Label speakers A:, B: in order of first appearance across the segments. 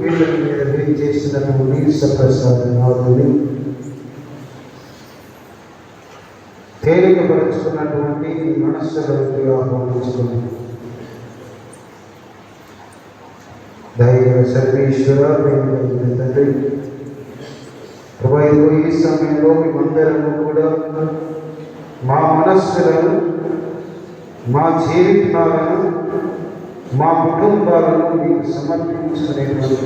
A: వీళ్ళ మీద మీరు చేసినటువంటి సప్రసాదాన్ని తేలికపరుచుకున్నటువంటి మనస్సులోకి ఆహ్వానించుకుని దైవ సర్వేశ్వర తండ్రి ప్రభు, ఈ సమయంలో మేమందరము కూడా మా మనస్సులను, మా జీవితాలను, మా కుటుంబాలను మీకు సమర్పించుకునేటువంటి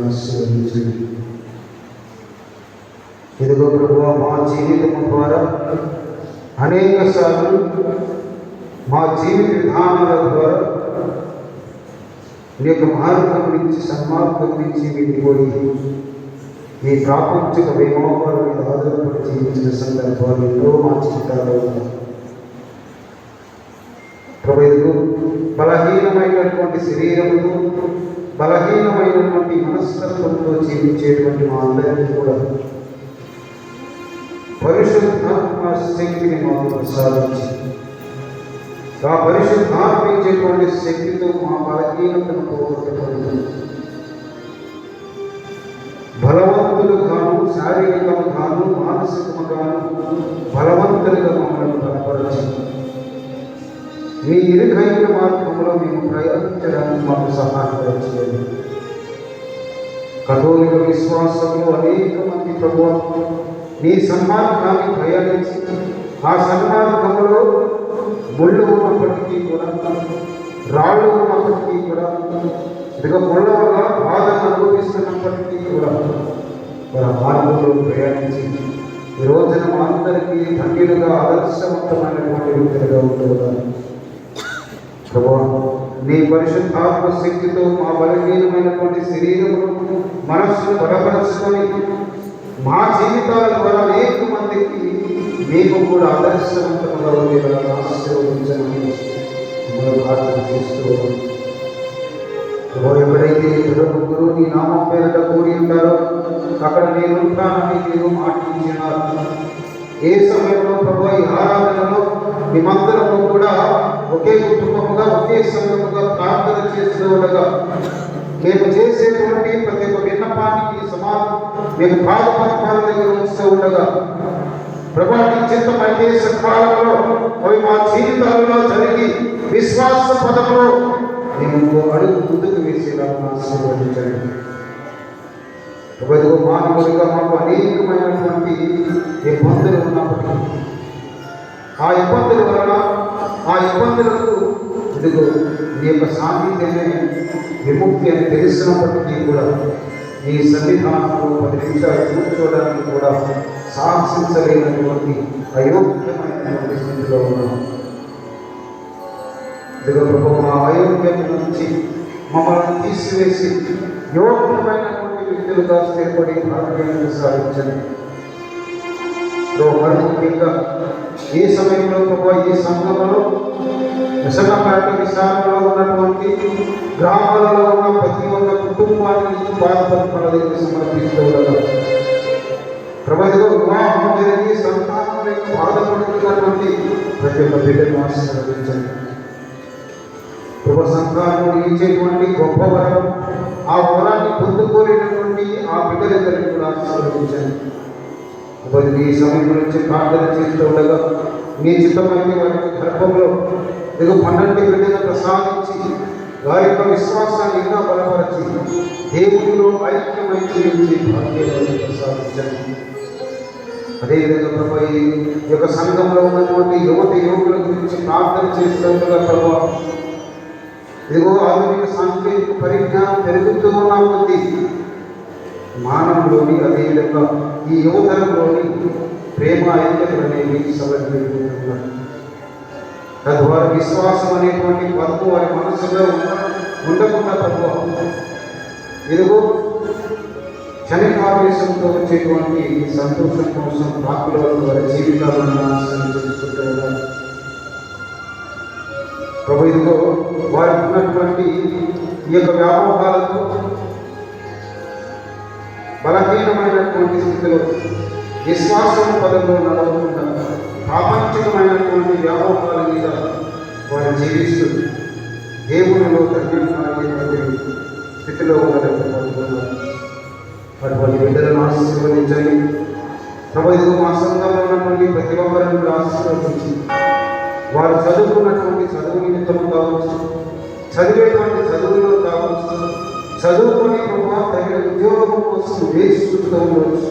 A: ఆశీర్వదించండి. ఇదిగో ప్రభువా, మా జీవితం ద్వారా అనేక సార్లు మా జీవిత విధానాల ద్వారా మీ యొక్క మార్గం నుంచి, సన్మార్గం నుంచి వెళ్ళిపోయి ఈ ప్రాపంచిక వైభవాల మీద ఆధారపడి జీవించిన సందర్భాలు ఎన్నో మా జీవితాల్లో ఉన్నాయి ప్రభు. బలహీనమైనటువంటి శరీరంతో, బలహీనమైనటువంటి మనస్తత్వంతో జీవించేటువంటి మా అందరికీ కూడా పరిశుద్ధాత్మ శక్తిని మాకు ప్రసాదించి, ఆ పరిశుద్ధాత్మ ఇచ్చేటువంటి శక్తితో మా బలహీనతను పోగొట్టుకుంటుంది బలవంతులుగాను, శారీరకముగాను, మానసికముగాను బలవంతులుగా మమ్మల్ని బలపరచండి. మీ ఇరుకైన మార్గంలో మేము ప్రయాణించడానికి మాకు సహాయం చేయండి. కథోలిక విశ్వాసంలో అనేక మంది ప్రభువు నీ సన్మార్గాన్ని ప్రయాణించి, ఆ సన్మార్గంలో ముళ్ళు ఉన్నప్పటికీ కూడా, రాళ్ళు ఉన్నప్పటికీ కూడా, ఇక ముళ్ళ వల్ల బాధను అనుభవిస్తున్నప్పటికీ కూడా వారి మార్గంలో ప్రయాణించి ఈ రోజున మా అందరికీ ధన్యులుగా ఆదర్శవంతమైనటువంటి వ్యక్తులుగా ఉంటున్నారు ప్రభు. నీ పరిశుద్ధాత్మ శక్తితో మా బలహీనమైనటువంటి శరీరమును, మనస్సును బలపరచుకొని మా జీవితాల ద్వారా అనేక మందికి మేము కూడా ఆదర్శవంతంగా ఉండేలా ఆశీర్వదించమని మనం ప్రార్థన చేస్తూ ఎక్కడైతే ఇద్దరు ముగ్గురు నీ నామం పేరిట కూడి ఉంటారో అక్కడ నేను ఉంటానని మీరు మాటించినారు. ఏ సమయంలో ప్రభు ఈ ఆరాధనలో మేమందరము కూడా ఒకే కుటుంబముగా, ఒకే సమయముగా ప్రార్థన చేస్తూ ఉండగా మేము చేసేటువంటి ప్రతి ఒక్క విన్నపానికి సమాధానం మేము పాదపద్మాల దగ్గర ఉంచుతూ ఉండగా ప్రభు నీ చిత్తమైతే సకాలంలో అవి మా జీవితాల్లో జరిగి విశ్వాస పదంలో మేము అడుగు ముందుకు వేసేలా ఆశీర్వదించండి. ప్రభుత్వ మానవుడిగా మాకు అనేకమైనటువంటి ఇబ్బందులు ఉన్నప్పటికీ ఆ ఇబ్బందుల వలన, ఆ ఇబ్బందులకు ఇదిగో నీ యొక్క సాన్నిధ్యమే విముక్తి అని తెలిసినప్పటికీ కూడా నీ సన్నిధానంలో 10 నిమిషాలు కూర్చోవడానికి కూడా సాహసించలేనటువంటి అయోగ్యమైనటువంటి స్థితిలో ఉన్నాం. ఇదిగో ప్రభు, మా అయోగ్యత నుంచి మమ్మల్ని తీసివేసి యోగ్యమైనటువంటి వ్యక్తులుగా స్థిరపడి భాగ్యాన్ని సాధించండి. ముఖ్యంగా ఈ సమయంలో ప్రభు, ఈ సంఘంలో విశాఖపేట విశాఖలో ఉన్నటువంటి గ్రామాలలో ఉన్న ప్రతి ఒక్క కుటుంబానికి బాధపడుతున్న దగ్గర సమర్పిస్తూ ఉండగా ప్రభుత్వ వివాహం జరిగి సంతానం బాధపడుతున్నటువంటి ప్రతి ఒక్క బిడ్డను ఆశీర్వదించండి. ప్రభు, సంతానం ఇచ్చేటువంటి గొప్ప వరం, ఆ వరాన్ని పొందుకోలేనటువంటి ఆ బిడ్డలందరినీ కూడా ఆశీర్వదించండి. ఈ సమయం నుంచి ప్రార్థన చేస్తూ ఉండగా మీ చిత్తమైతే వారి గర్భంలో ఇదిగో 12 బిడ్డలను ప్రసాదించి వారి యొక్క విశ్వాసాన్ని ఇంకా బలపరిచి దేవుడిలో ఐక్యమై జీవించి భాగ్యాన్ని ప్రసాదించండి. అదేవిధంగా ప్రభు, ఈ యొక్క సంఘంలో ఉన్నటువంటి యువకుల గురించి ప్రార్థన చేస్తూ ఉండగా ప్రభు, ఇదిగో ఆధునిక సాంకేతిక పరిజ్ఞానం పెరుగుతూ ఉన్న కొద్దీ మానవులోని, అదేవిధంగా ఈ యువతరంలోని ప్రేమ ఐక్యతలు అనేవి సవరించుకుంటున్నారు. తద్వారా విశ్వాసం అనేటువంటి పదము వారి మనసులో ఉండకుండా ప్రభు, ఇదిగో క్షణికావేశంతో వచ్చేటువంటి సంతోషం కోసం ప్రాకుల వారి జీవితాలను తెలుసుకుంటూ ఉన్నారు ప్రభు. ఇదిగో వారికి ఉన్నటువంటి ఈ యొక్క వ్యామోహాలతో బలహీనమైనటువంటి స్థితిలో విశ్వాసం పదంలో నడవకుండా ప్రాపంచికమైనటువంటి వ్యామోహాల మీద వారు జీవిస్తూ దేవునిలో ధన్యమైనటువంటి స్థితిలో ఉండడం కోరుకుంటున్నాను. అటువంటి బిడ్డలను ఆశీర్వదించండి ప్రభు. ఇదిగో మా సంఘంలో ఉన్నటువంటి ప్రతి ఒక్కరిని కూడా ఆశీర్వదించి వారు చదువుకున్నటువంటి చదువు నిమిత్తము కావచ్చు, చదివేటువంటి చదువులో కావచ్చు, చదువుకొని ప్రభు తగిన ఉద్యోగం కోసం వేసుకుంటూ ఉండవచ్చు.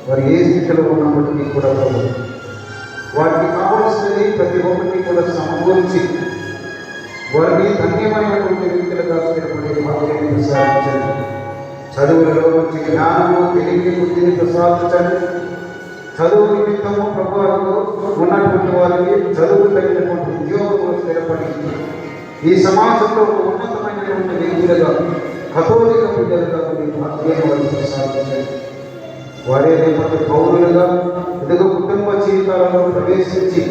A: వారు ఏ స్థితిలో ఉన్నప్పటికీ కూడా ప్రభు వారికి కావలసినది ప్రతి ఒక్కటి కూడా సమకూర్చి వారిని ధన్యమైనటువంటి వ్యక్తులుగా స్థిరపడే భాగ్యాన్ని ప్రసాదించండి. చదువులలో మంచి జ్ఞానము, తెలివి, బుద్ధిని ప్రసాదించండి. చదువు నిమిత్తము ప్రభువులకు ఉన్నటువంటి వారికి చదువు తగినటువంటి ఉద్యోగంలో స్థిరపడి ఈ సమాజంలో ఉన్నతమైనటువంటి వ్యక్తులుగా, కథోలిక బిడ్డలుగా మీ భాగ్యాన్ని వారికి ప్రసాదించండి. వారే రేపటి పౌరులుగా ఇదిగో కుటుంబ జీవితాలలో ప్రవేశించి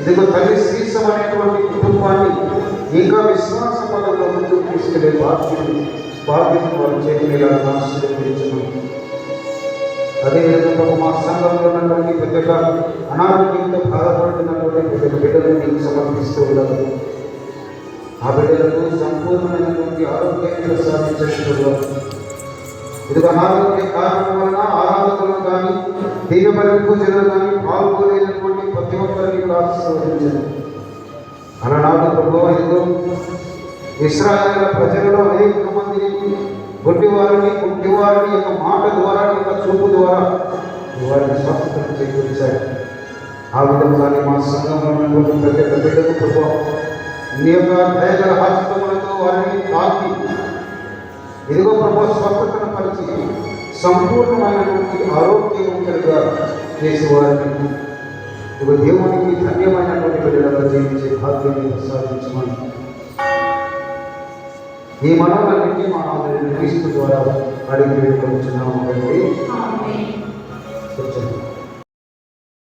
A: ఇదిగో తల్లి శ్రీసం అనేటువంటి కుటుంబాన్ని ఇంకా విశ్వాస పదంలో ముందుకు తీసుకెళ్లే బాధ్యతను వారు చేతులు ఆశీర్వదించున్నాం. అదేవిధంగా మా సంఘంలో ఉన్నటువంటి ప్రతి ఒక్క అనారోగ్యంతో బాధపడుతున్నటువంటి ప్రతి ఒక్క బిడ్డలను నీకు సమర్పిస్తూ ఉన్నాను. ఆ బిడ్డలకు సంపూర్ణమైనటువంటి ఆరోగ్యాన్ని ప్రసాదించడంలో ఇదిగో అనారోగ్య కారణం వలన ఆరాధనలు కానీ దీనబలి పూజలు కానీ పాల్గొనేటువంటి ప్రతి ఒక్కరిని కూడా ఆశీర్వదించండి. అలనాడు ప్రభు ఇదిగో ఇశ్రాయేలు ప్రజలలో అనేక మందిని గుడ్డివారిని యొక్క మాట ద్వారా, యొక్క చూపు ద్వారా వారిని స్వస్థతను చేకూర్చారు. ఆ విధంగానే మా సంఘంలో ఉన్నటువంటి ప్రతి ఒక్క బిడ్డకు ప్రభు నీ యొక్క దయగల హస్తములతో వారిని తాకి ఇదిగో ప్రభు స్వస్థతను పరిచి సంపూర్ణమైనటువంటి ఆరోగ్యవంతులుగా చేసేవారిని ఇదిగో దేవునికి ధన్యమైనటువంటి బిడ్డలుగా జీవించే భాగ్యాన్ని ప్రసాదించమని ఈ మనోలన్నింటినీ మా క్రీస్తు ద్వారా అడిగి వేడుకొచ్చున్నాము.